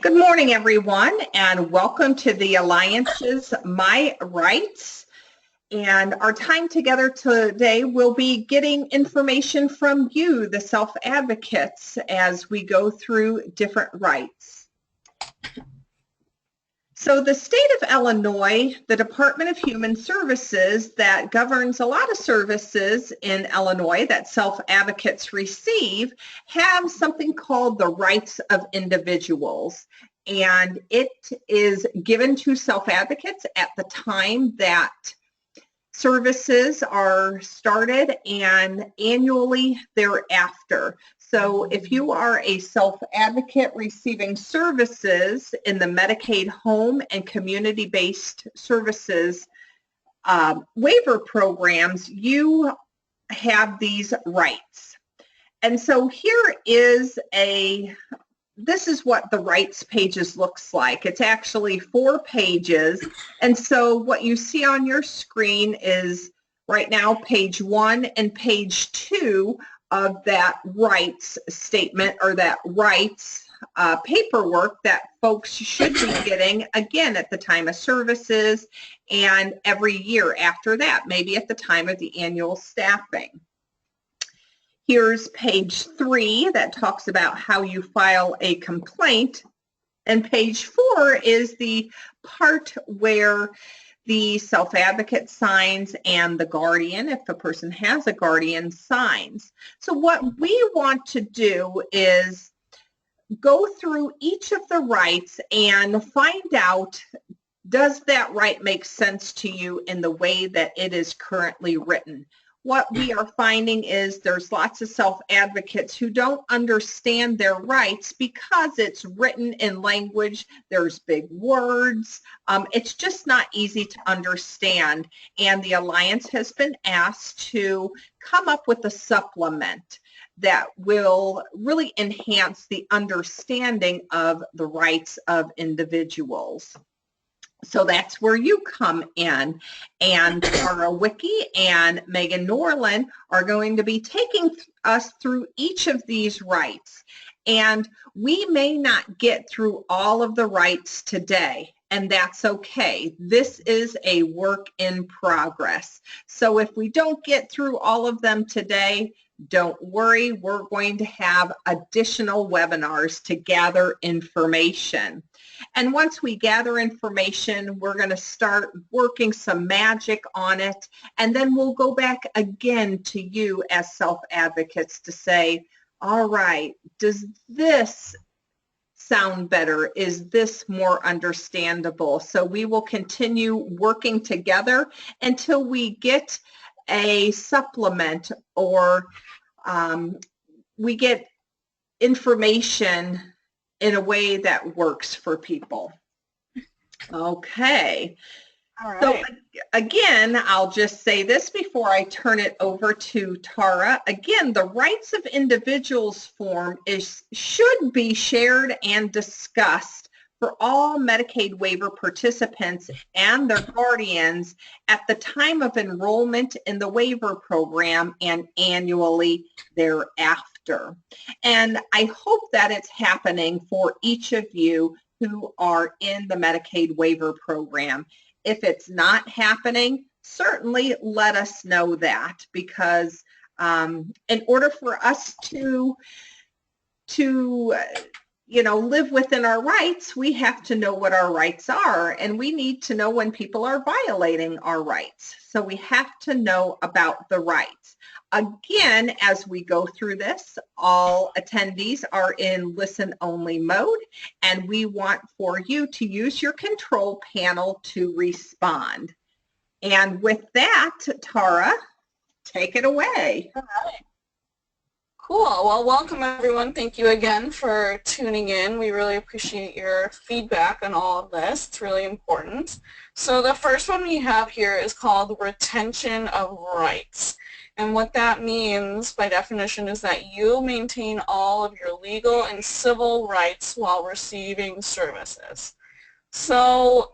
Good morning, everyone, and welcome to the Alliance's My Rights. And our time together today will be getting information from you, the self-advocates, as we go through different rights. So the state of Illinois, the Department of Human Services that governs a lot of services in Illinois that self-advocates receive, have something called the rights of individuals. And it is given to self-advocates at the time that services are started and annually thereafter. So if you are a self-advocate receiving services in the Medicaid home and community-based services waiver programs, you have these rights. And so here is this is what the rights pages looks like. It's actually 4 pages. And so what you see on your screen is right now page 1 and page 2 of that rights statement, or that rights paperwork that folks should be getting, again, at the time of services and every year after that, maybe at the time of the annual staffing. Here's page 3 that talks about how you file a complaint, and page 4 is the part where the self-advocate signs and the guardian, if the person has a guardian, signs. So what we want to do is go through each of the rights and find out, does that right make sense to you in the way that it is currently written? What we are finding is there's lots of self-advocates who don't understand their rights because it's written in language, there's big words, it's just not easy to understand. And the Alliance has been asked to come up with a supplement that will really enhance the understanding of the rights of individuals. So that's where you come in, and Tara Wicki and Megan Norland are going to be taking us through each of these rights. And we may not get through all of the rights today, and that's okay. This is a work in progress. So if we don't get through all of them today, don't worry, we're going to have additional webinars to gather information. And once we gather information, we're going to start working some magic on it, and then we'll go back again to you as self-advocates to say, all right, does this sound better? Is this more understandable? So we will continue working together until we get a supplement, or we get information in a way that works for people. Okay. All right. So again, I'll just say this before I turn it over to Tara. Again, the rights of individuals form should be shared and discussed for all Medicaid waiver participants and their guardians at the time of enrollment in the waiver program and annually thereafter. And I hope that it's happening for each of you who are in the Medicaid waiver program. If it's not happening, certainly let us know that, because in order for us to live within our rights, we have to know what our rights are, and we need to know when people are violating our rights. So we have to know about the rights. Again, as we go through this, all attendees are in listen-only mode, and we want for you to use your control panel to respond. And with that, Tara, take it away. All right. Cool. Well, welcome everyone. Thank you again for tuning in. We really appreciate your feedback on all of this. It's really important. So the first one we have here is called retention of rights. And what that means by definition is that you maintain all of your legal and civil rights while receiving services. So,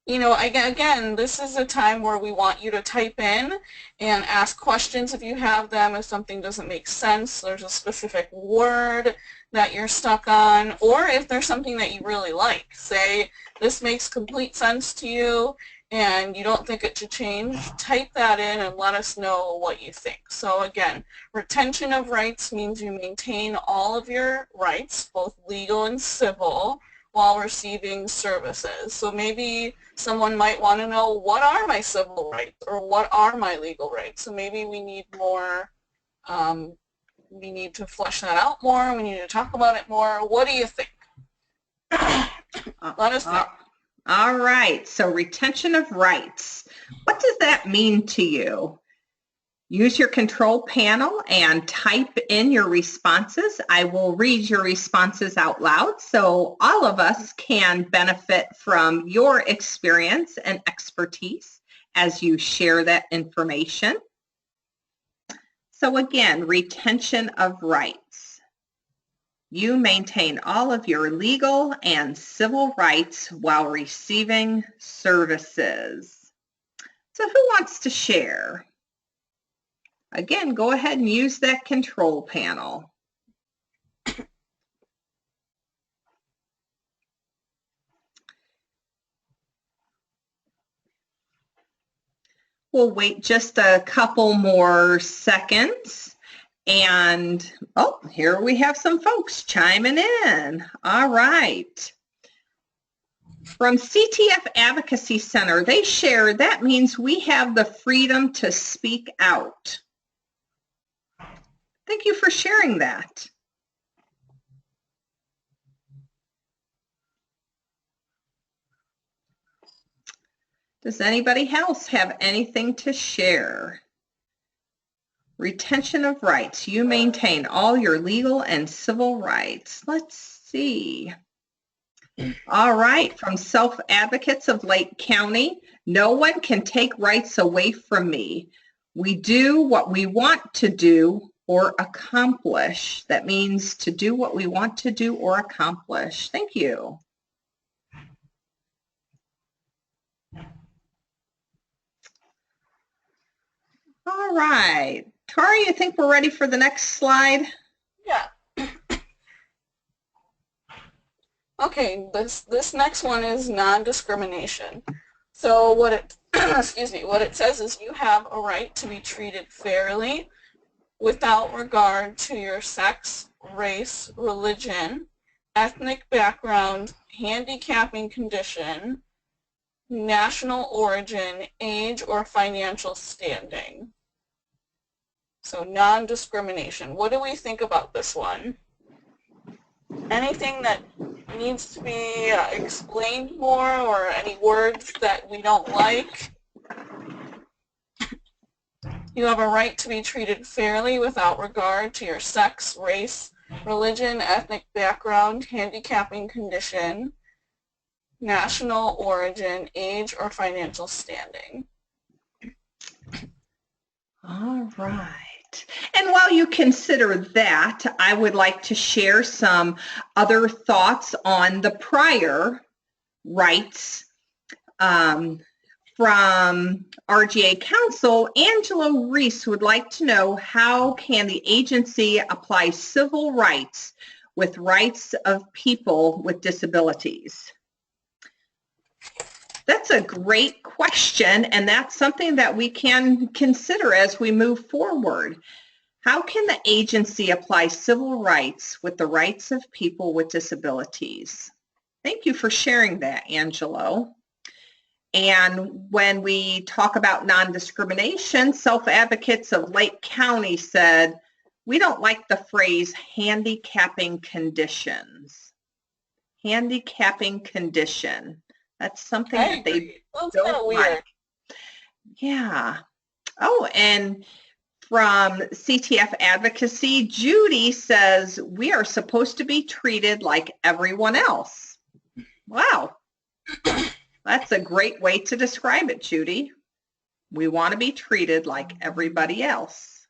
again, this is a time where we want you to type in and ask questions if you have them, if something doesn't make sense, there's a specific word that you're stuck on, or if there's something that you really like. Say this makes complete sense to you and you don't think it should change, type that in and let us know what you think. So again, retention of rights means you maintain all of your rights, both legal and civil, while receiving services. So maybe someone might want to know, what are my civil rights or what are my legal rights? So maybe we need more, we need to flesh that out more, we need to talk about it more. What do you think? Let us know. All right, so retention of rights. What does that mean to you? Use your control panel and type in your responses. I will read your responses out loud so all of us can benefit from your experience and expertise as you share that information. So again, retention of rights. You maintain all of your legal and civil rights while receiving services. So who wants to share? Again, go ahead and use that control panel. We'll wait just a couple more seconds. And, oh, here we have some folks chiming in. All right. From CTF Advocacy Center, they share that means we have the freedom to speak out. Thank you for sharing that. Does anybody else have anything to share? Retention of rights. You maintain all your legal and civil rights. Let's see. All right, from Self-Advocates of Lake County, no one can take rights away from me. We do what we want to do or accomplish. That means to do what we want to do or accomplish. Thank you. All right. Tara, you think we're ready for the next slide? Yeah. Okay, this next one is non-discrimination. So what it excuse me, what it says is you have a right to be treated fairly without regard to your sex, race, religion, ethnic background, handicapping condition, national origin, age, or financial standing. So non-discrimination. What do we think about this one? Anything that needs to be explained more, or any words that we don't like? You have a right to be treated fairly without regard to your sex, race, religion, ethnic background, handicapping condition, national origin, age, or financial standing. All right. And while you consider that, I would like to share some other thoughts on the prior rights from RGA Council. Angela Reese would like to know, how can the agency apply civil rights with rights of people with disabilities? That's a great question, and that's something that we can consider as we move forward. How can the agency apply civil rights with the rights of people with disabilities? Thank you for sharing that, Angelo. And when we talk about non-discrimination, Self-Advocates of Lake County said, we don't like the phrase handicapping conditions. Handicapping condition. That's something that they don't like. Yeah. Oh, and from CTF Advocacy, Judy says, we are supposed to be treated like everyone else. Wow. That's a great way to describe it, Judy. We want to be treated like everybody else.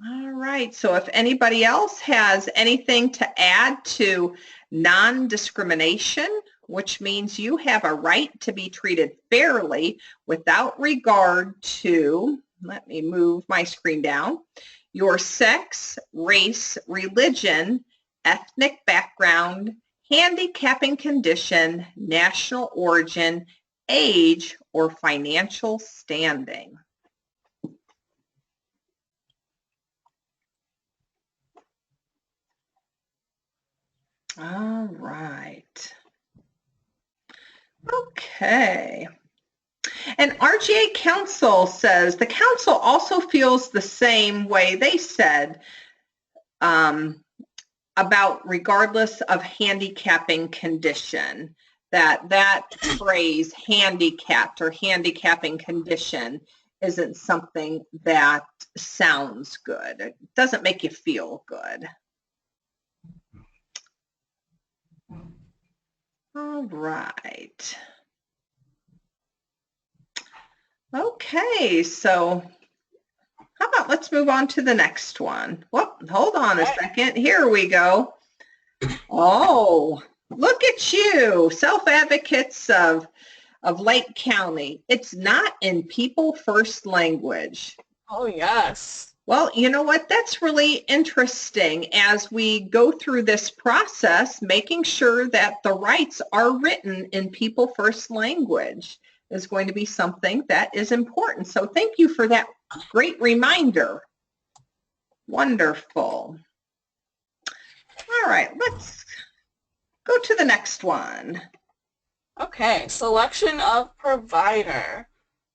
All right. So if anybody else has anything to add to non-discrimination, which means you have a right to be treated fairly without regard to, let me move my screen down, your sex, race, religion, ethnic background, handicapping condition, national origin, age, or financial standing. All right. Okay. And RGA Council says the council also feels the same way they said about regardless of handicapping condition, that phrase handicapped or handicapping condition isn't something that sounds good. It doesn't make you feel good. All right. Okay, so how about let's move on to the next one. Whoop, hold on a second. Here we go. Oh, look at you, self-advocates of Lake County. It's not in people first language. Oh, yes. Well, you know what? That's really interesting as we go through this process, making sure that the rights are written in people first language is going to be something that is important. So thank you for that great reminder. Wonderful. All right, let's go to the next one. Okay, selection of provider.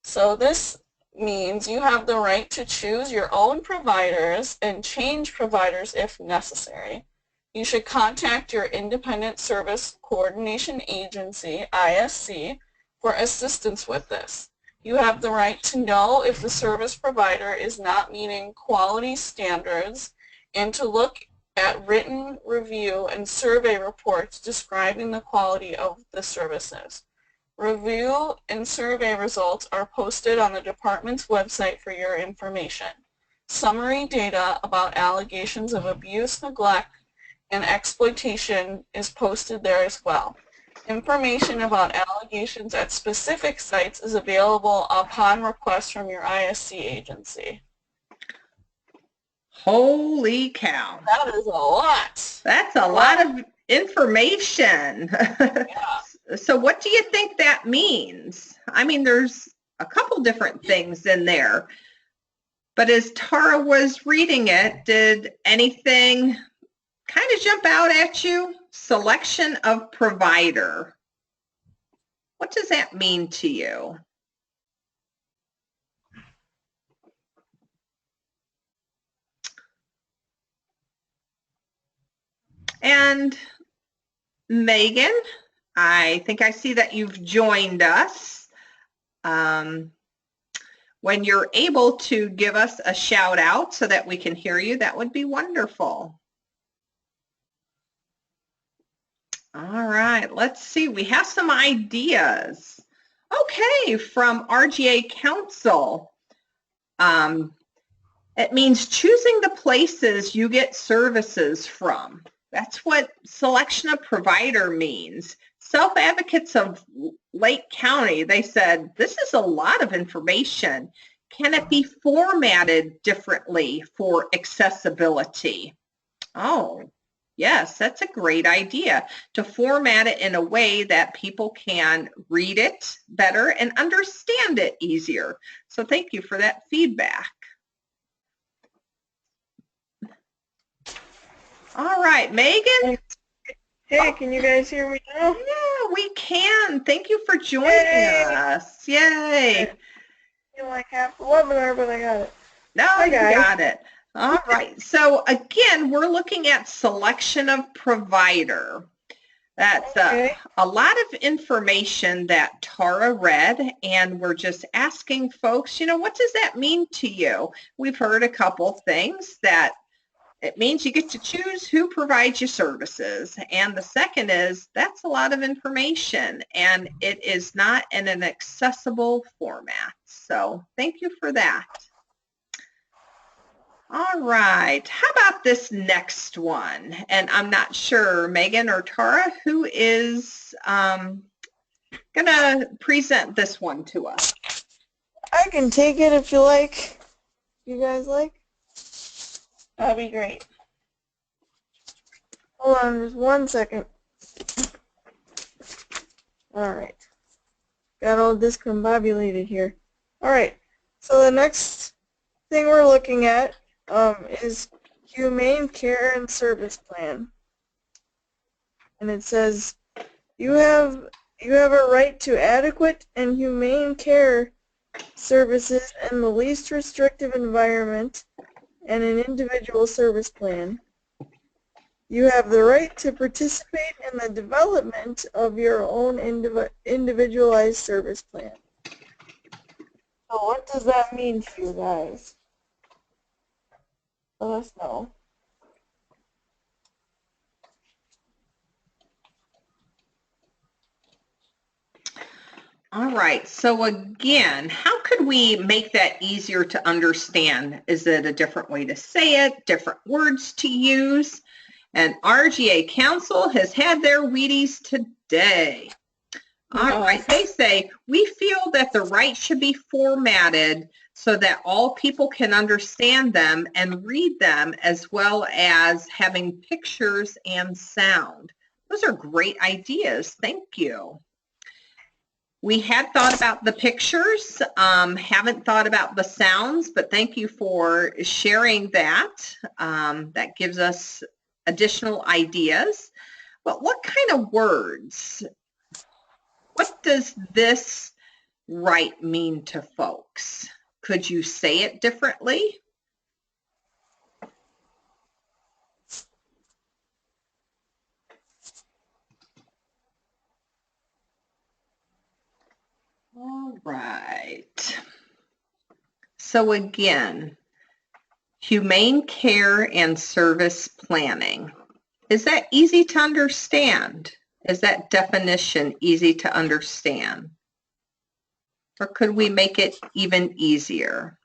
So this means you have the right to choose your own providers and change providers if necessary. You should contact your Independent Service Coordination Agency, ISC, for assistance with this. You have the right to know if the service provider is not meeting quality standards and to look at written review and survey reports describing the quality of the services. Review and survey results are posted on the department's website for your information. Summary data about allegations of abuse, neglect, and exploitation is posted there as well. Information about allegations at specific sites is available upon request from your ISC agency. Holy cow. That is a lot. That's a lot of information. Yeah. So what do you think that means? I mean, there's a couple different things in there. But as Tara was reading it, did anything kind of jump out at you? Selection of provider. What does that mean to you? And Megan, I think I see that you've joined us. When you're able to give us a shout out so that we can hear you, that would be wonderful. All right, let's see. We have some ideas. Okay, from RGA Council. It means choosing the places you get services from. That's what selection of provider means. Self-advocates of Lake County, they said, this is a lot of information. Can it be formatted differently for accessibility? Oh, yes, that's a great idea, to format it in a way that people can read it better and understand it easier. So thank you for that feedback. All right, Megan. Hey, can you guys hear me now? Yeah, we can. Thank you for joining us. Yay. You like half the webinar, but I got it. No, Hi, you guys. got it. All right. So again, we're looking at selection of provider. That's a lot of information that Tara read, and we're just asking folks, you know, what does that mean to you? We've heard a couple things that it means you get to choose who provides you services. And the second is that's a lot of information, and it is not in an accessible format. So thank you for that. All right, how about this next one? And I'm not sure, Megan or Tara, who is going to present this one to us? I can take it if you like. You guys like? That'd be great. Hold on just 1 second. Alright. Got all discombobulated here. Alright. So the next thing we're looking at is Humane Care and Service Plan. And it says, you have a right to adequate and humane care services in the least restrictive environment and an individual service plan. You have the right to participate in the development of your own individualized service plan. So what does that mean to you guys? Let us know. All right, so again, how could we make that easier to understand? Is it a different way to say it, different words to use? And RGA Council has had their Wheaties today. All right, they say, we feel that the rights should be formatted so that all people can understand them and read them, as well as having pictures and sound. Those are great ideas. Thank you. We had thought about the pictures, haven't thought about the sounds, but thank you for sharing that. That gives us additional ideas. But what kind of words? What does this right mean to folks? Could you say it differently? All right. So again, humane care and service planning. Is that easy to understand? Is that definition easy to understand? Or could we make it even easier?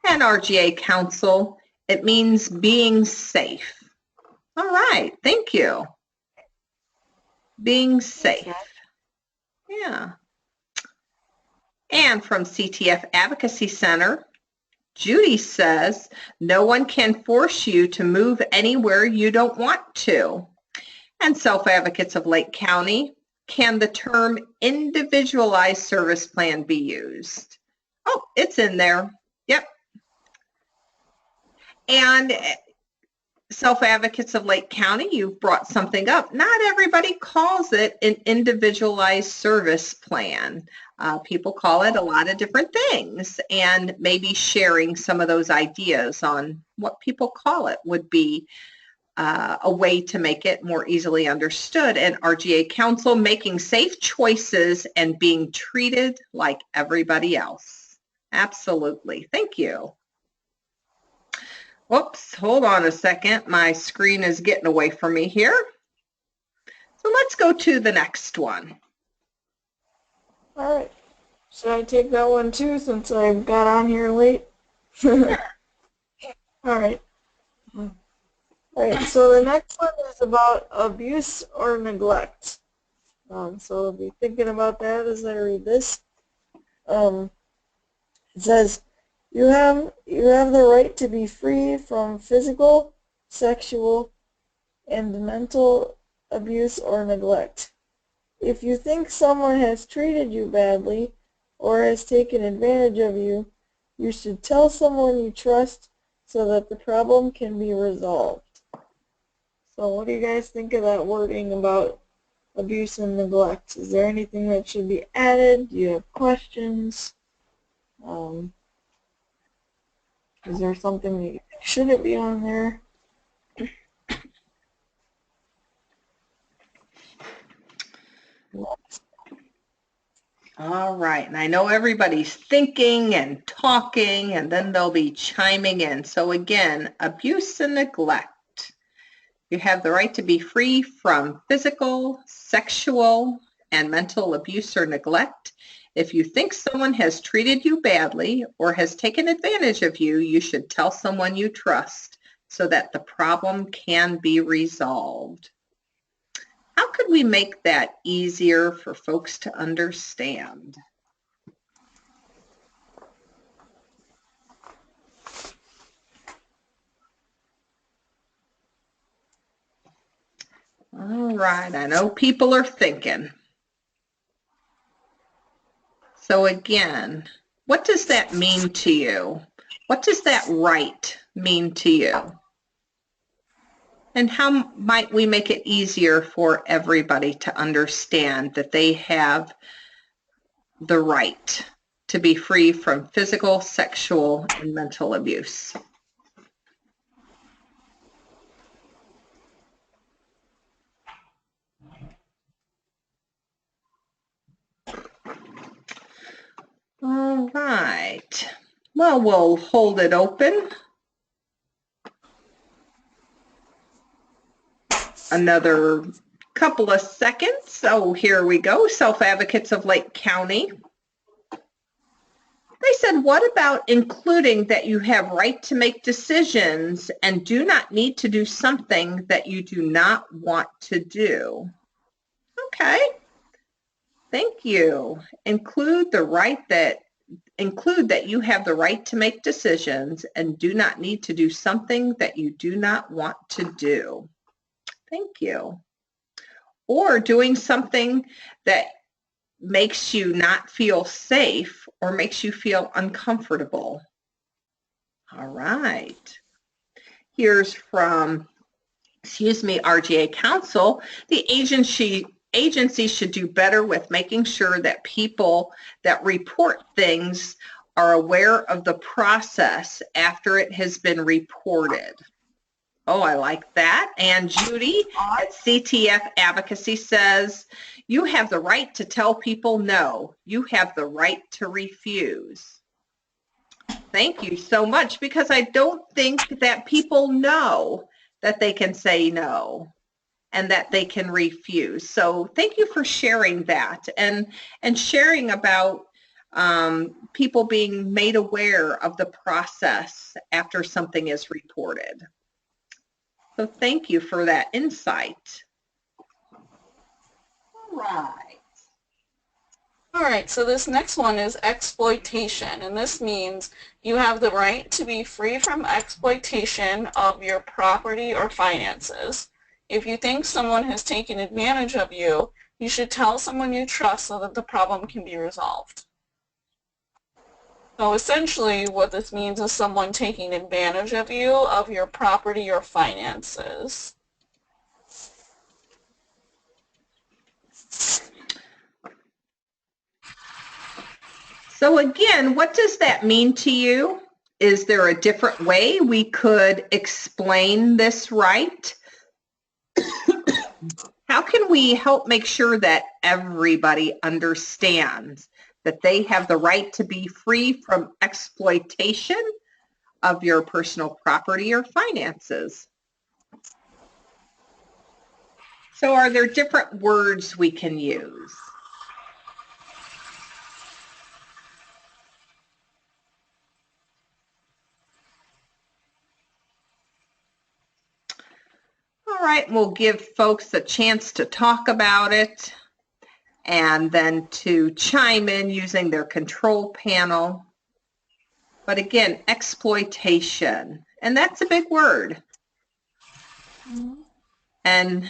And RGA Council, it means being safe. All right, thank you. Being safe. Yeah. And from CTF Advocacy Center, Judy says, no one can force you to move anywhere you don't want to. And Self-Advocates of Lake County, can the term individualized service plan be used? Oh, it's in there. Yep. And Self-Advocates of Lake County, you've brought something up. Not everybody calls it an individualized service plan. People call it a lot of different things, and maybe sharing some of those ideas on what people call it would be a way to make it more easily understood. And RGA Council, making safe choices and being treated like everybody else. Absolutely. Thank you. Whoops, hold on a second. My screen is getting away from me here. So let's go to the next one. All right. Should I take that one too, since I got on here late? All right. All right, so the next one is about abuse or neglect. So I'll be thinking about that as I read this. It says, you have the right to be free from physical, sexual, and mental abuse or neglect. If you think someone has treated you badly or has taken advantage of you, you should tell someone you trust so that the problem can be resolved. So what do you guys think of that wording about abuse and neglect? Is there anything that should be added? Do you have questions? Is there something that shouldn't be on there? All right, and I know everybody's thinking and talking, and then they'll be chiming in. So again, abuse and neglect. You have the right to be free from physical, sexual, and mental abuse or neglect. If you think someone has treated you badly or has taken advantage of you, you should tell someone you trust so that the problem can be resolved. How could we make that easier for folks to understand? All right, I know people are thinking. So again, what does that mean to you? What does that right mean to you? And how might we make it easier for everybody to understand that they have the right to be free from physical, sexual, and mental abuse? All right. Well, we'll hold it open. Another couple of seconds. So here we go. Self-Advocates of Lake County. They said, what about including that you have right to make decisions and do not need to do something that you do not want to do? Okay. Thank you. Include that you have the right to make decisions and do not need to do something that you do not want to do. Thank you. Or doing something that makes you not feel safe or makes you feel uncomfortable. All right. Here's from, RGA Council. The agency should do better with making sure that people that report things are aware of the process after it has been reported. Oh, I like that. And Judy at CTF Advocacy says, you have the right to tell people no. You have the right to refuse. Thank you so much, because I don't think that people know that they can say no and that they can refuse. So thank you for sharing that and sharing about people being made aware of the process after something is reported. So thank you for that insight. All right, so this next one is exploitation, and this means you have the right to be free from exploitation of your property or finances. If you think someone has taken advantage of you, you should tell someone you trust so that the problem can be resolved. So essentially what this means is someone taking advantage of you, of your property or finances. So again, what does that mean to you? Is there a different way we could explain this right? How can we help make sure that everybody understands that they have the right to be free from exploitation of your personal property or finances? So are there different words we can use? All right, we'll give folks a chance to talk about it and then to chime in using their control panel. But again, exploitation, and that's a big word. And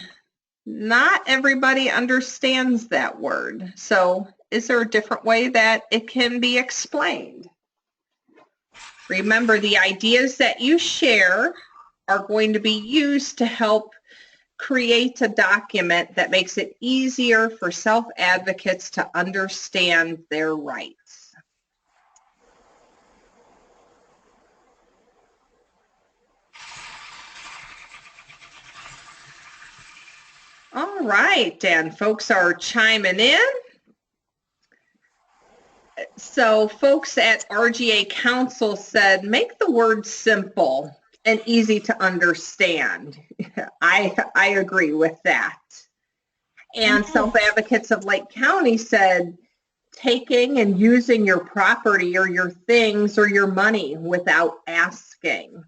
not everybody understands that word. So is there a different way that it can be explained? Remember, the ideas that you share are going to be used to help create a document that makes it easier for self-advocates to understand their rights. All right, and folks are chiming in. So folks at RGA Council said, make the word simple and easy to understand. I agree with that. And Self-Advocates of Lake County said, taking and using your property or your things or your money without asking.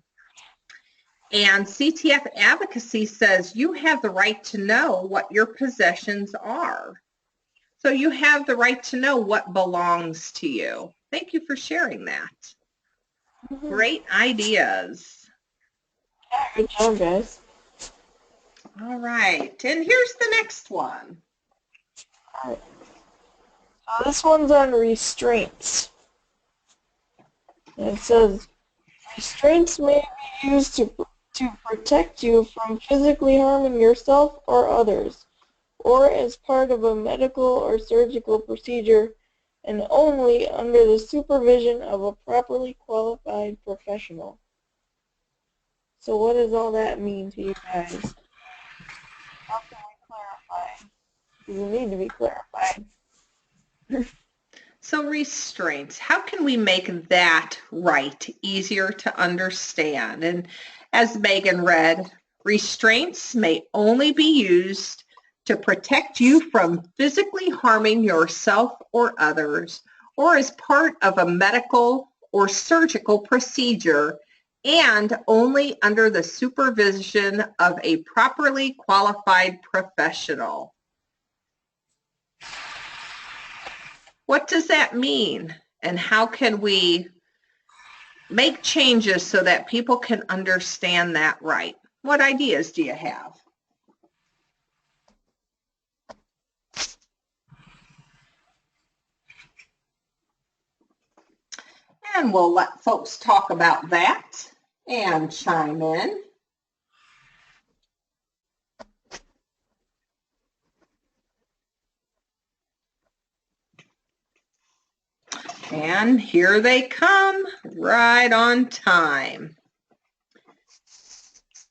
And CTF Advocacy says, you have the right to know what your possessions are. So you have the right to know what belongs to you. Thank you for sharing that. Great ideas. Good job, guys. All right, and here's the next one. All right. This one's on restraints. And it says, restraints may be used to protect you from physically harming yourself or others, or as part of a medical or surgical procedure, and only under the supervision of a properly qualified professional. So what does all that mean to you guys? How can we clarify? Does it need to be clarified? So restraints, how can we make that right easier to understand? And as Megan read, restraints may only be used to protect you from physically harming yourself or others, or as part of a medical or surgical procedure, and only under the supervision of a properly qualified professional. What does that mean? And how can we make changes so that people can understand that right? What ideas do you have? And we'll let folks talk about that and chime in. And here they come, right on time.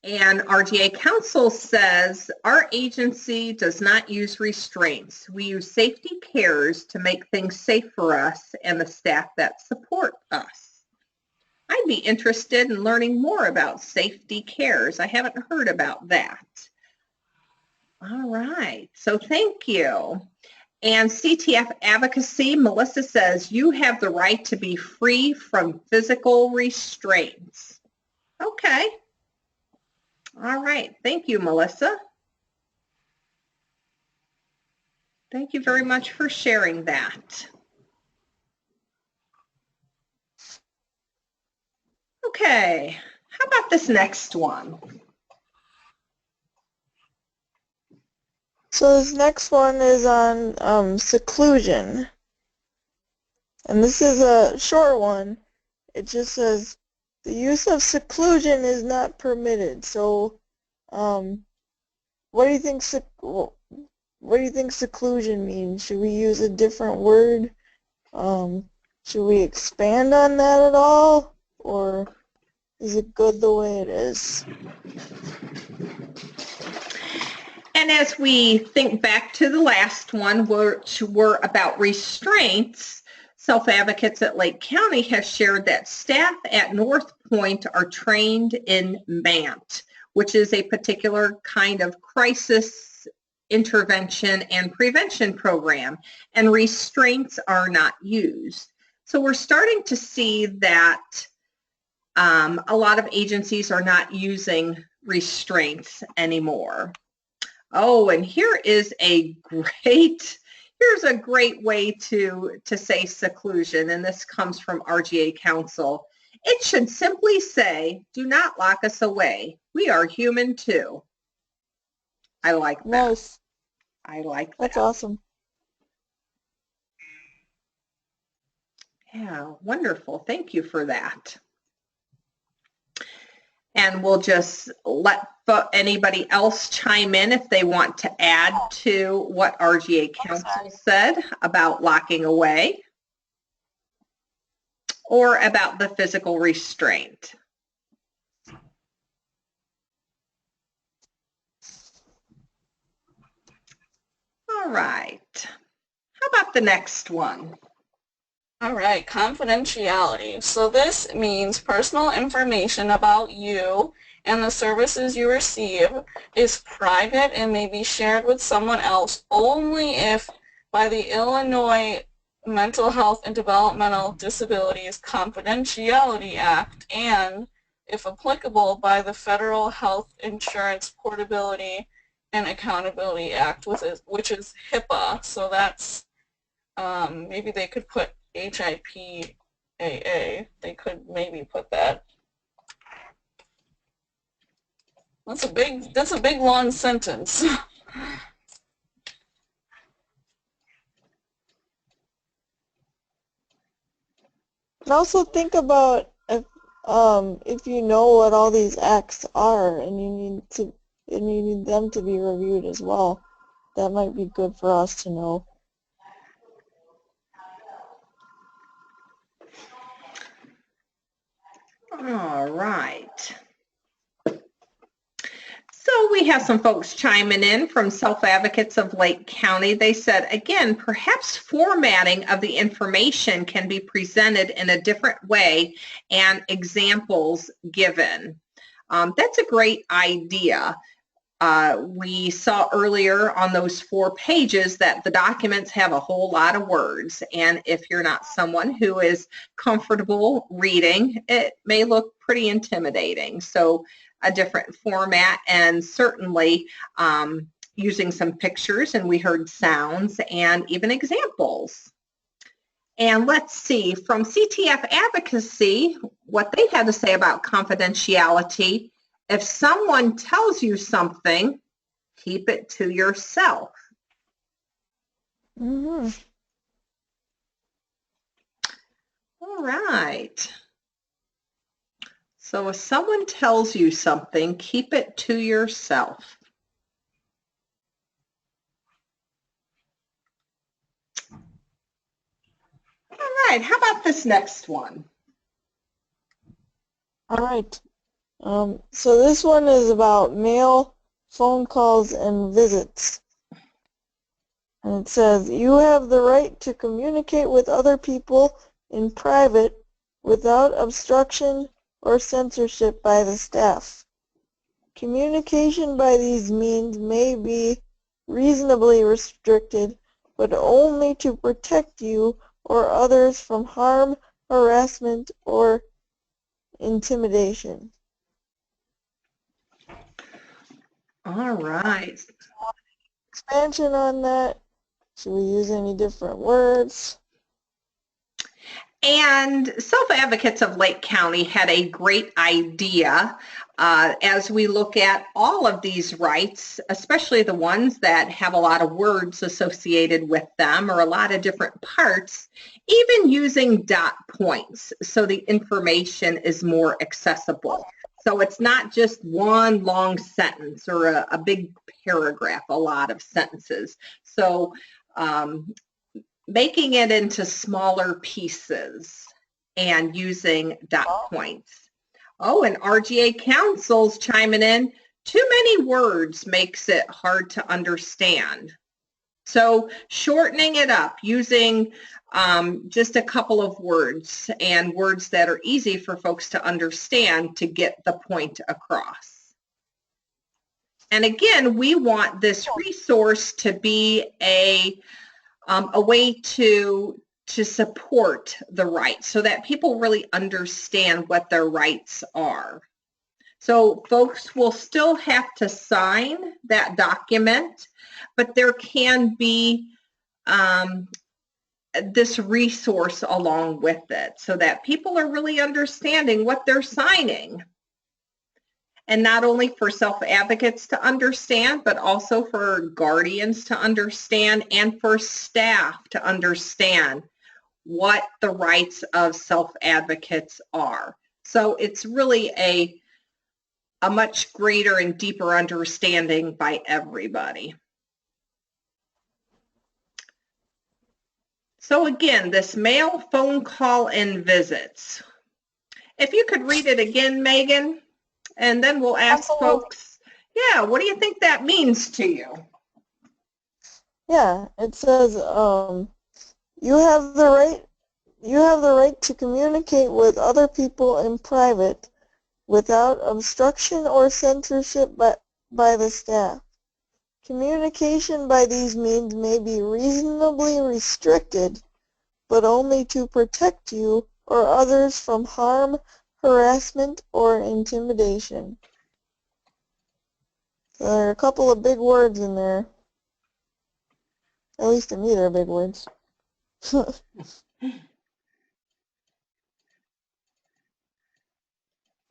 And RGA Council says, our agency does not use restraints. We use safety cares to make things safe for us and the staff that support us. I'd be interested in learning more about safety cares. I haven't heard about that. All right, so thank you. And CTF Advocacy, Melissa says, you have the right to be free from physical restraints. Okay. All right. Thank you, Melissa. Thank you very much for sharing that. Okay. How about this next one? So this next one is on seclusion. And this is a short one. It just says, the use of seclusion is not permitted. So, what do you think seclusion means? Should we use a different word? Should we expand on that at all? Or is it good the way it is? And as we think back to the last one, which were about restraints, Self-Advocates at Lake County has shared that staff at North Point are trained in MANT, which is a particular kind of crisis intervention and prevention program, and restraints are not used. So we're starting to see that a lot of agencies are not using restraints anymore. Oh, and here's a great way to say seclusion, and this comes from RGA Council. It should simply say, do not lock us away. We are human too. I like that. Nice. I like that. That's awesome. Yeah, wonderful. Thank you for that. And we'll just let anybody else chime in if they want to add to what RGA Council said about locking away or about the physical restraint. All right. How about the next one? All right, confidentiality. So this means personal information about you and the services you receive is private and may be shared with someone else only if by the Illinois Mental Health and Developmental Disabilities Confidentiality Act and, if applicable, by the Federal Health Insurance Portability and Accountability Act, which is HIPAA. So that's, maybe they could put HIPAA. They could maybe put that. That's a big long sentence. And also think about if you know what all these acts are and you need them to be reviewed as well. That might be good for us to know. All right. So we have some folks chiming in from Self-Advocates of Lake County. They said, again, perhaps formatting of the information can be presented in a different way and examples given. That's a great idea. We saw earlier on those 4 pages that the documents have a whole lot of words, and if you're not someone who is comfortable reading, it may look pretty intimidating. So a different format, and certainly using some pictures, and we heard sounds and even examples. And let's see, from CTF Advocacy, what they had to say about confidentiality. If someone tells you something, keep it to yourself. Mm-hmm. All right. So if someone tells you something, keep it to yourself. All right, how about this next one? All right. So this one is about mail, phone calls, and visits. And it says, you have the right to communicate with other people in private without obstruction or censorship by the staff. Communication by these means may be reasonably restricted, but only to protect you or others from harm, harassment, or intimidation. All right. Expansion on that? Should we use any different words? And Self-Advocates of Lake County had a great idea as we look at all of these rights, especially the ones that have a lot of words associated with them or a lot of different parts, even using dot points so the information is more accessible. So it's not just one long sentence or a big paragraph, a lot of sentences. So making it into smaller pieces and using dot points. Oh, and RGA Council's chiming in. Too many words makes it hard to understand. So shortening it up, using just a couple of words and words that are easy for folks to understand to get the point across. And again, we want this resource to be a way to support the rights so that people really understand what their rights are. So folks will still have to sign that document, but there can be this resource along with it so that people are really understanding what they're signing. And not only for self-advocates to understand, but also for guardians to understand and for staff to understand what the rights of self-advocates are. So it's really a much greater and deeper understanding by everybody. So again, this mail, phone call, and visits. If you could read it again, Megan. And then we'll ask folks, yeah, what do you think that means to you? Yeah, it says you have the right to communicate with other people in private without obstruction or censorship by the staff. Communication by these means may be reasonably restricted, but only to protect you or others from harm, harassment, or intimidation. So there are a couple of big words in there. At least to me, they're big words. So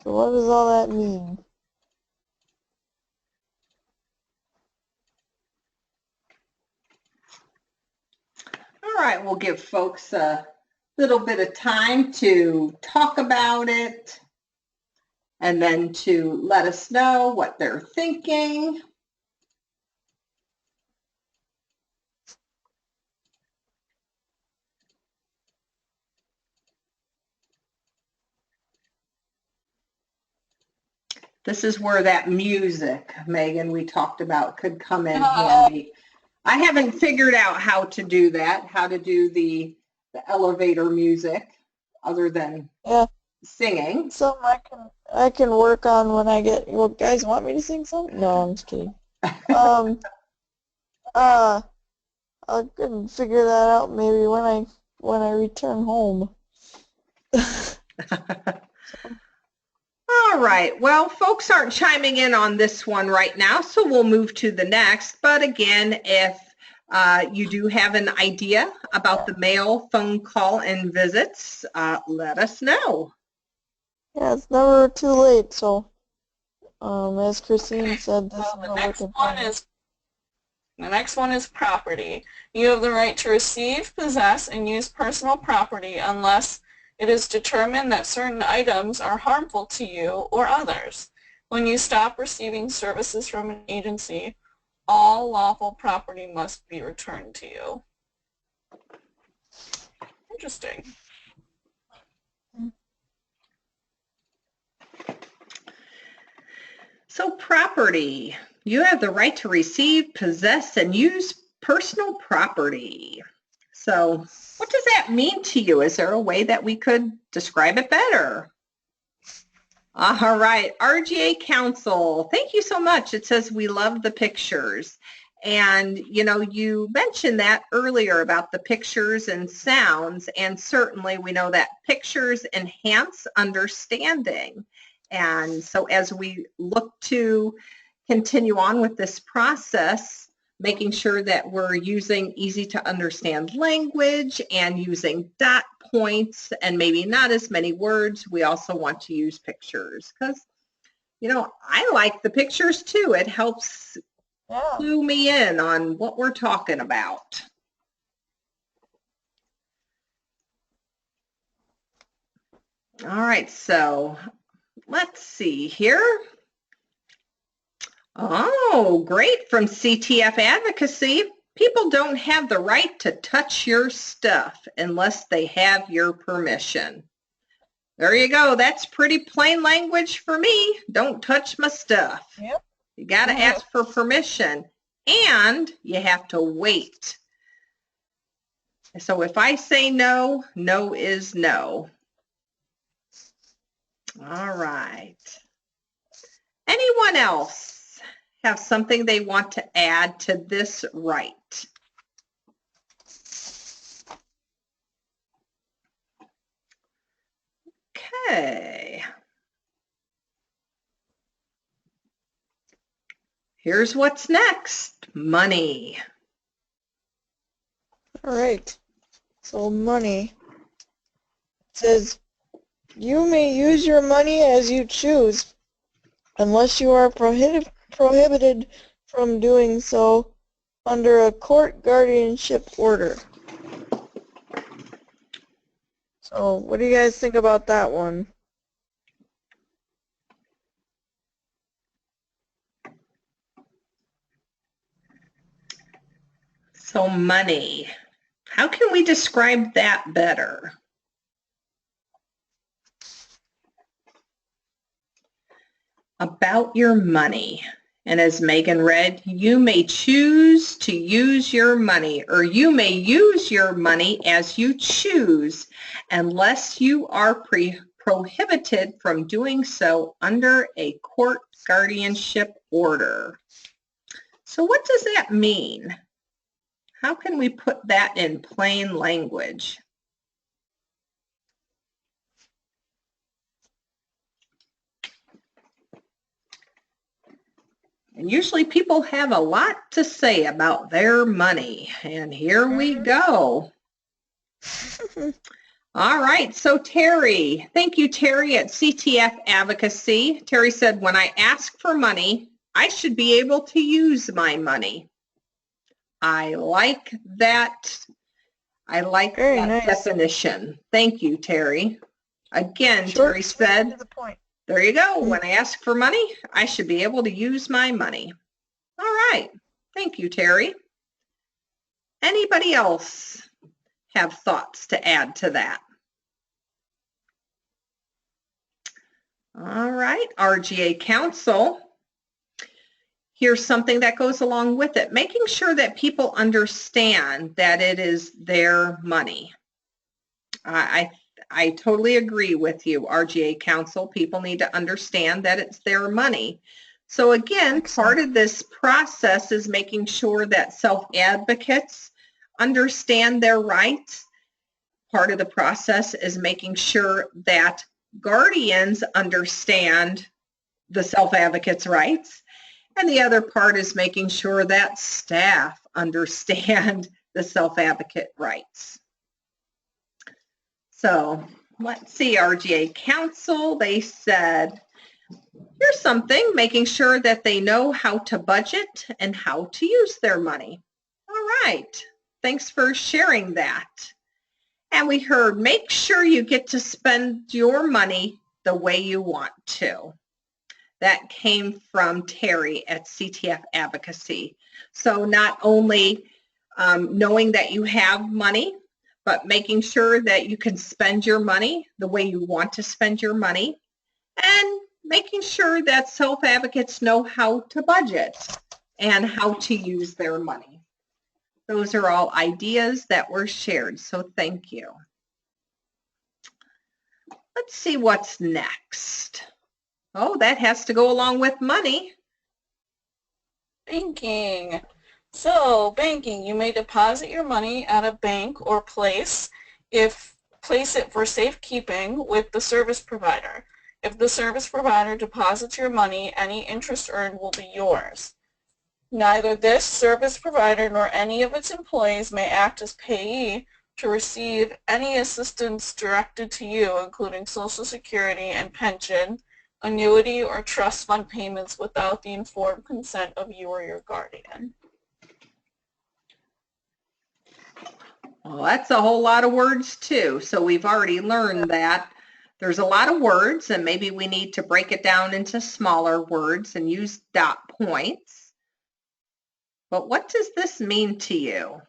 what does all that mean? right, we'll give folks a little bit of time to talk about it and then to let us know what they're thinking. This is where that music, Megan, we talked about could come in handy. I haven't figured out how to do that, how to do the elevator music other than singing. Something I can work on when I get. Well, guys, want me to sing something? No, I'm just kidding. I can figure that out maybe when I return home. All right, well, folks aren't chiming in on this one right now, so we'll move to the next. But again, if you do have an idea about the mail, phone call, and visits, let us know. Yeah, it's never too late, so as Christine said, this the next one is property. You have the right to receive, possess, and use personal property unless it is determined that certain items are harmful to you or others. When you stop receiving services from an agency, all lawful property must be returned to you. Interesting. So property, you have the right to receive, possess, and use personal property. So what does that mean to you? Is there a way that we could describe it better? All right, RGA Council, thank you so much. It says we love the pictures. And, you know, you mentioned that earlier about the pictures and sounds, and certainly we know that pictures enhance understanding. And so as we look to continue on with this process, making sure that we're using easy to understand language and using dot points and maybe not as many words, we also want to use pictures because, you know, I like the pictures too. It helps clue me in on what we're talking about. All right, so let's see here. Oh, great, from CTF Advocacy. People don't have the right to touch your stuff unless they have your permission. There you go. That's pretty plain language for me. Don't touch my stuff. Yep. You got to ask for permission, and you have to wait. So if I say no, no is no. All right. Anyone else have something they want to add to this right? Okay. Here's what's next. Money. All right. So money. It says, you may use your money as you choose, unless you are prohibited from doing so under a court guardianship order. So what do you guys think about that one? So money. How can we describe that better? About your money. And as Megan read, you may choose to use your money, or you may use your money as you choose, unless you are prohibited from doing so under a court guardianship order. So what does that mean? How can we put that in plain language? And usually people have a lot to say about their money. And here we go. All right, so Terry, thank you, Terry, at CTF Advocacy. Terry said, when I ask for money, I should be able to use my money. I like that I like Very that nice. definition. Thank you, Terry. Again, Short, Terry sweet, said, to the point. there you go. When I ask for money, I should be able to use my money. All right. Thank you, Terry. Anybody else have thoughts to add to that? All right, RGA Council. Here's something that goes along with it. Making sure that people understand that it is their money. I totally agree with you, RGA Council. People need to understand that it's their money. So again, part of this process is making sure that self-advocates understand their rights. Part of the process is making sure that guardians understand the self-advocate's rights. And the other part is making sure that staff understand the self-advocate rights. So let's see, RGA Council, they said, here's something, making sure that they know how to budget and how to use their money. All right, thanks for sharing that. And we heard, make sure you get to spend your money the way you want to. That came from Terry at CTF Advocacy. So not only knowing that you have money, but making sure that you can spend your money the way you want to spend your money, and making sure that self-advocates know how to budget and how to use their money. Those are all ideas that were shared, so thank you. Let's see what's next. Oh, that has to go along with money. Banking. So, banking, you may deposit your money at a bank or place it for safekeeping with the service provider. If the service provider deposits your money, any interest earned will be yours. Neither this service provider nor any of its employees may act as payee to receive any assistance directed to you, including Social Security and pension, annuity, or trust fund payments without the informed consent of you or your guardian. Well, that's a whole lot of words too. So we've already learned that there's a lot of words, and maybe we need to break it down into smaller words and use dot points. But what does this mean to you?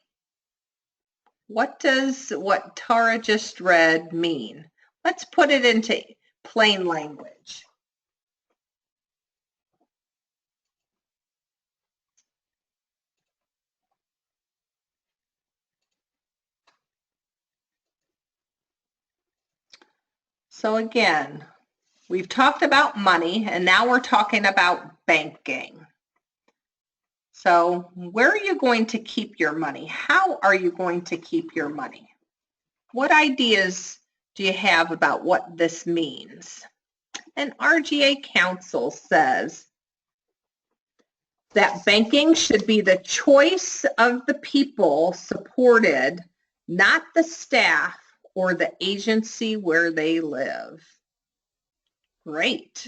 What does what Tara just read mean? Let's put it into plain language. So again, we've talked about money, and now we're talking about banking. So where are you going to keep your money? How are you going to keep your money? What ideas do you have about what this means? And RGA Council says that banking should be the choice of the people supported, not the staff or the agency where they live. Great.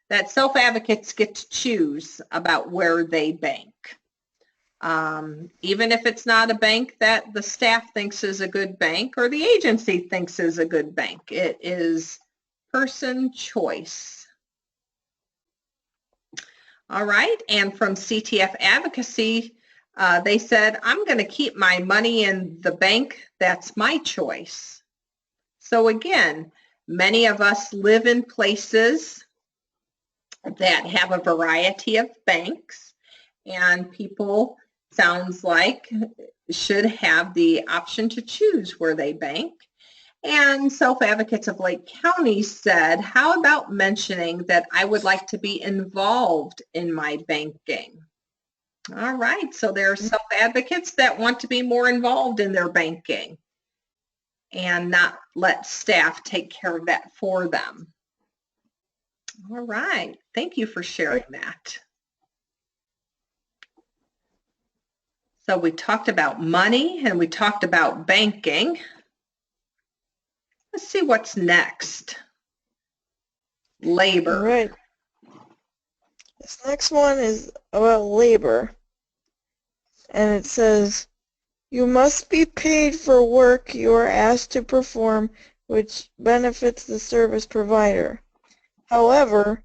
That self-advocates get to choose about where they bank. Even if it's not a bank that the staff thinks is a good bank or the agency thinks is a good bank. It is person choice. All right, and from CTF Advocacy, they said, I'm going to keep my money in the bank that's my choice. So again, many of us live in places that have a variety of banks, and people, sounds like, should have the option to choose where they bank. And Self-Advocates of Lake County said, how about mentioning that I would like to be involved in my banking? All right, so there are self-advocates that want to be more involved in their banking and not let staff take care of that for them. All right, thank you for sharing that. So we talked about money and we talked about banking. Let's see what's next. Labor. All right. This next one is about labor. And it says, You must be paid for work you are asked to perform which benefits the service provider. However,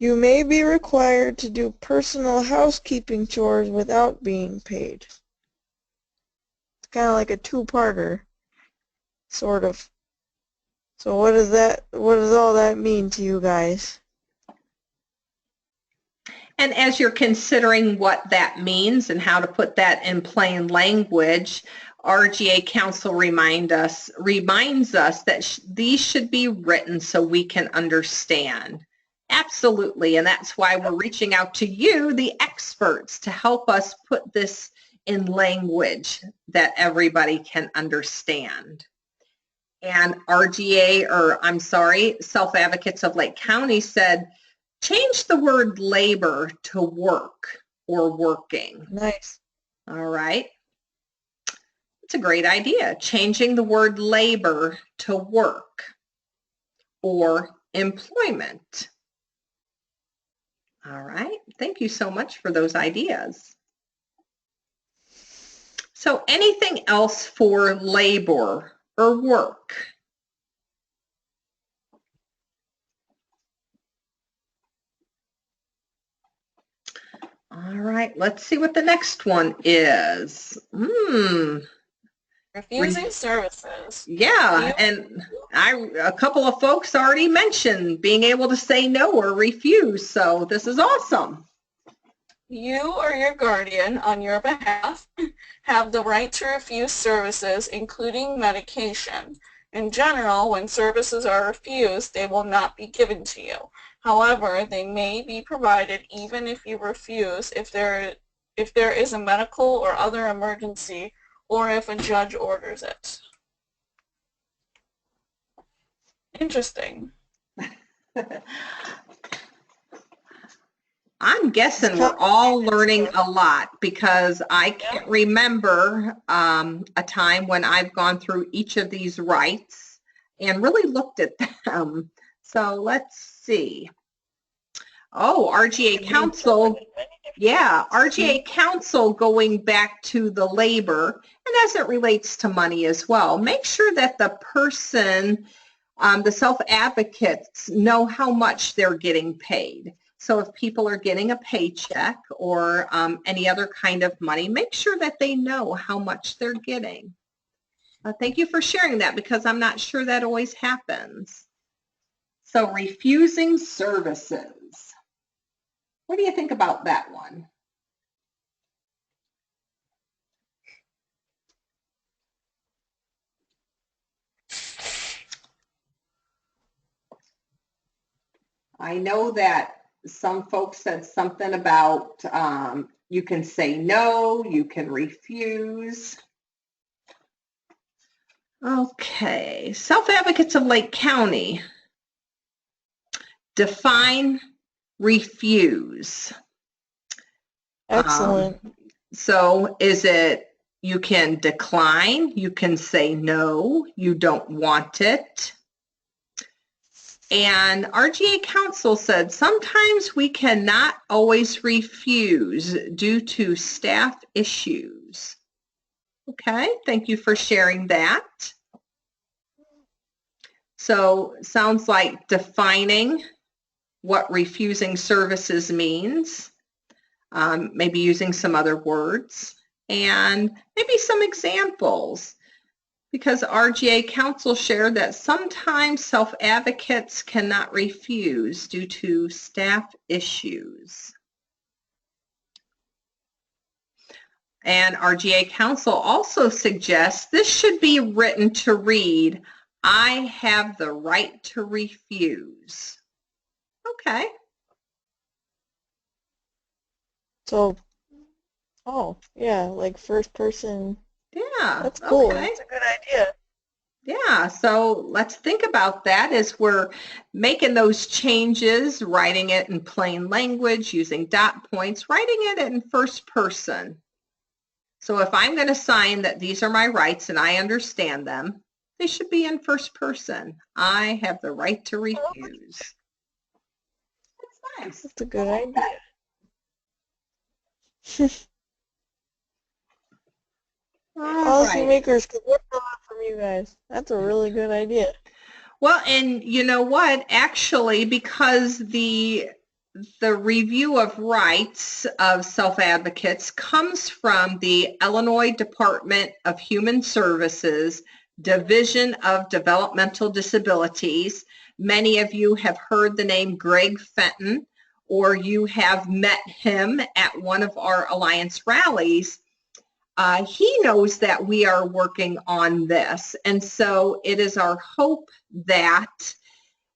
you may be required to do personal housekeeping chores without being paid. It's kind of like a two-parter, sort of. So what does all that mean to you guys? And as you're considering what that means and how to put that in plain language, RGA Council reminds us that these should be written so we can understand. Absolutely, and that's why we're reaching out to you, the experts, to help us put this in language that everybody can understand. And Self-Advocates of Lake County said, change the word labor to work or working. Nice. All right. It's a great idea. Changing the word labor to work or employment. All right. Thank you so much for those ideas. So anything else for labor or work? All right, let's see what the next one is. Refusing services. Yeah, and a couple of folks already mentioned being able to say no or refuse, so this is awesome. You or your guardian on your behalf have the right to refuse services, including medication. In general, when services are refused, they will not be given to you. However, they may be provided even if you refuse if there is a medical or other emergency or if a judge orders it. Interesting. I'm guessing we're all learning a lot because I can't remember a time when I've gone through each of these rights and really looked at them. So let's see. Oh, RGA Council. Yeah, RGA Council going back to the labor, and as it relates to money as well. Make sure that the person, the self-advocates, know how much they're getting paid. So if people are getting a paycheck or any other kind of money, make sure that they know how much they're getting. Thank you for sharing that because I'm not sure that always happens. So refusing services. What do you think about that one? I know that some folks said something about you can say no, you can refuse. Okay, Self-Advocates of Lake County. Define refuse. Excellent. So is it you can decline, you can say no, you don't want it. And RGA Council said sometimes we cannot always refuse due to staff issues. Okay, thank you for sharing that. So sounds like defining what refusing services means, maybe using some other words, and maybe some examples. Because RGA Council shared that sometimes self-advocates cannot refuse due to staff issues. And RGA Council also suggests this should be written to read, I have the right to refuse. Okay. So, oh, yeah, like first person. Yeah. That's cool. Okay. That's a good idea. Yeah, so let's think about that as we're making those changes, writing it in plain language, using dot points, writing it in first person. So if I'm going to sign that these are my rights and I understand them, they should be in first person. I have the right to refuse. That's nice. That's a good idea. All right. Policymakers could learn a lot from you guys. That's a really good idea. Well, and you know what? Actually, because the review of rights of self-advocates comes from the Illinois Department of Human Services, Division of Developmental Disabilities. Many of you have heard the name Greg Fenton, or you have met him at one of our Alliance rallies. He knows that we are working on this, and so it is our hope that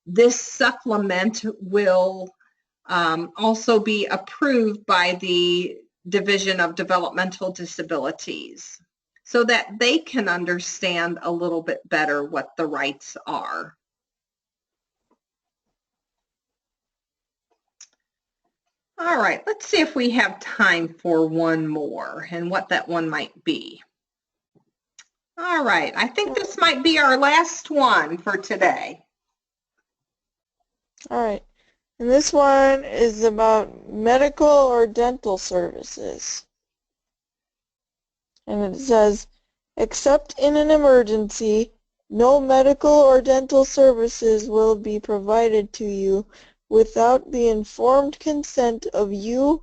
this supplement will also be approved by the Division of Developmental Disabilities so that they can understand a little bit better what the rights are. All right, let's see if we have time for one more and what that one might be. All right, I think this might be our last one for today. All right. And this one is about medical or dental services. And it says, except in an emergency, no medical or dental services will be provided to you without the informed consent of you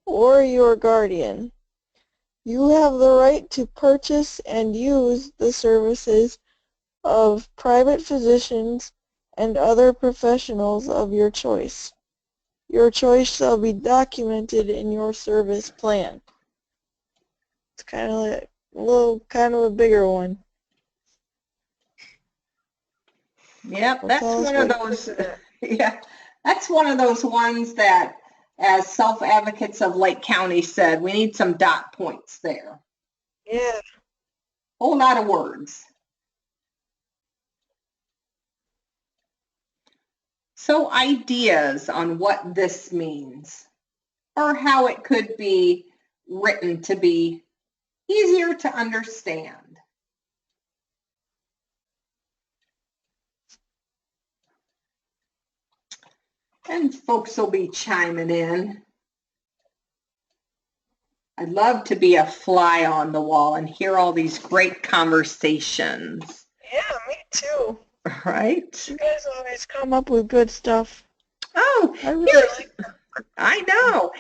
or your guardian. You have the right to purchase and use the services of private physicians and other professionals of your choice. Your choice shall be documented in your service plan. It's kind of like kind of a bigger one. Yep, that's one of those. Yeah, that's one of those ones that, as self-advocates of Lake County said, we need some dot points there. Yeah. Whole lot of words. So ideas on what this means, or how it could be written to be easier to understand. And folks will be chiming in. I'd love to be a fly on the wall and hear all these great conversations. Yeah, me too. Right? You guys always come up with good stuff. Oh, I know.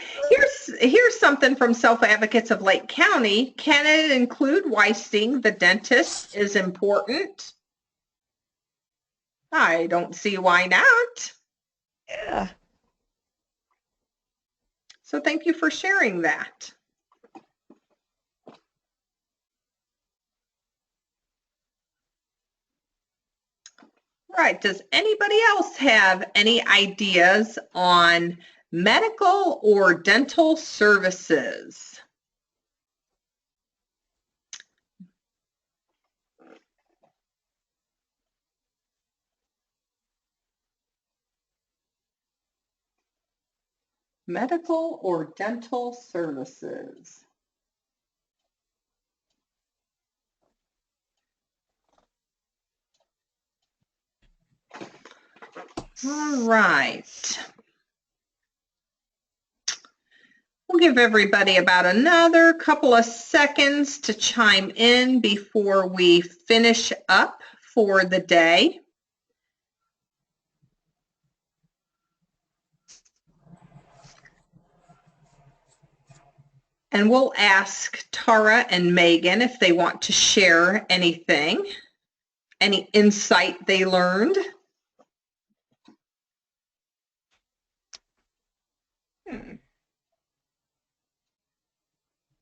Here's something from Self-Advocates of Lake County. Can it include why seeing the dentist is important? I don't see why not. Yeah. So thank you for sharing that. Right. Does anybody else have any ideas on medical or dental services? Medical or dental services. All right. We'll give everybody about another couple of seconds to chime in before we finish up for the day. And we'll ask Tara and Megan if they want to share anything, any insight they learned.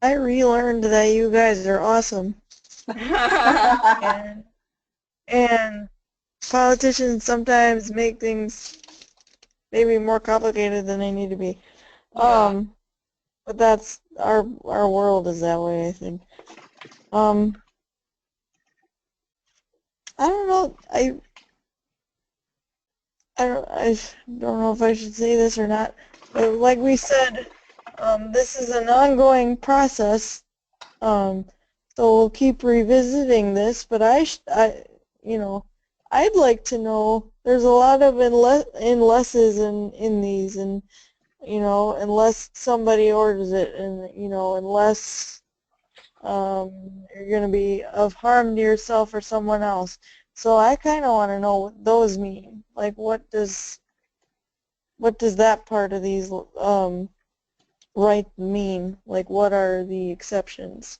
I relearned that you guys are awesome. and politicians sometimes make things maybe more complicated than they need to be. Yeah. But that's our world is that way, I think. I don't know. I don't know if I should say this or not. But like we said, this is an ongoing process. So we'll keep revisiting this. But you know, I'd like to know. There's a lot of unlesses in these, and you know, unless somebody orders it, and you know, unless you're going to be of harm to yourself or someone else. So I kind of want to know what those mean. Like, what does that part of these right mean? Like, what are the exceptions?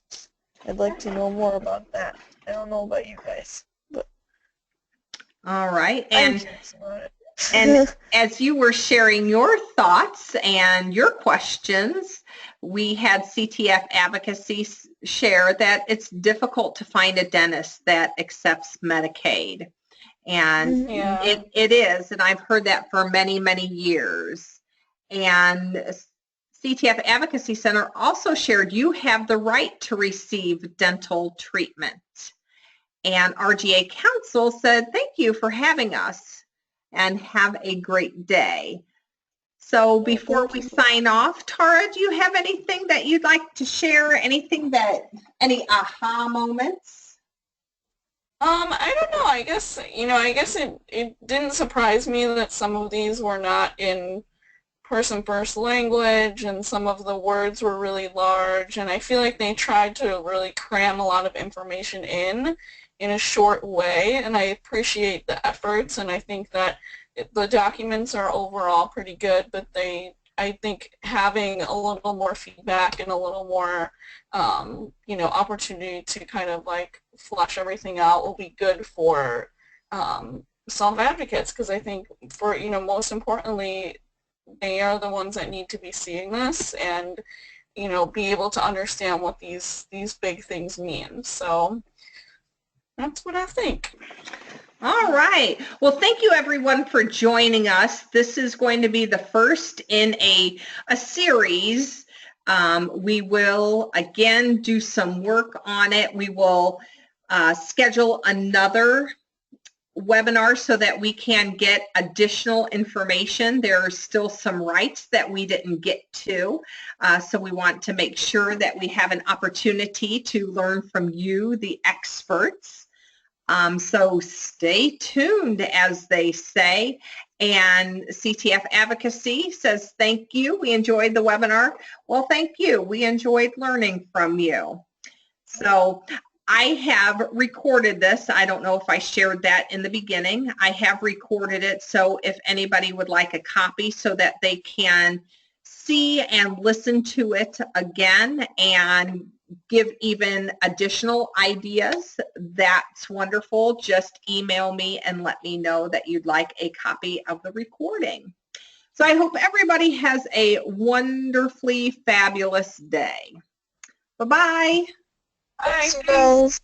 I'd like to know more about that. I don't know about you guys, but All right. I'm curious about it. And as you were sharing your thoughts and your questions, we had CTF Advocacy share that it's difficult to find a dentist that accepts Medicaid. And Yeah. it is, and I've heard that for many, many years. And CTF Advocacy Center also shared you have the right to receive dental treatment. And RGA Council said, thank you for having us and have a great day. So before we sign off, Tara, do you have anything that you'd like to share? Any aha moments? I don't know. I guess it didn't surprise me that some of these were not in person first language and some of the words were really large, and I feel like they tried to really cram a lot of information in a short way, and I appreciate the efforts, and I think that the documents are overall pretty good, but I think having a little more feedback and a little more opportunity to kind of like flush everything out will be good for self-advocates, because I think for most importantly, they are the ones that need to be seeing this and be able to understand what these big things mean. So that's what I think. All right. Well, thank you everyone for joining us. This is going to be the first in a series. We will again do some work on it. We will schedule another webinar so that we can get additional information. There are still some rights that we didn't get to, so we want to make sure that we have an opportunity to learn from you, the experts. So stay tuned, as they say. And CTF Advocacy says thank you. We enjoyed the webinar. Well, thank you. We enjoyed learning from you. So I have recorded this. I don't know if I shared that in the beginning. I have recorded it, so if anybody would like a copy so that they can see and listen to it again and give even additional ideas, that's wonderful. Just email me and let me know that you'd like a copy of the recording. So I hope everybody has a wonderfully fabulous day. Bye-bye. Bye. Thanks, guys.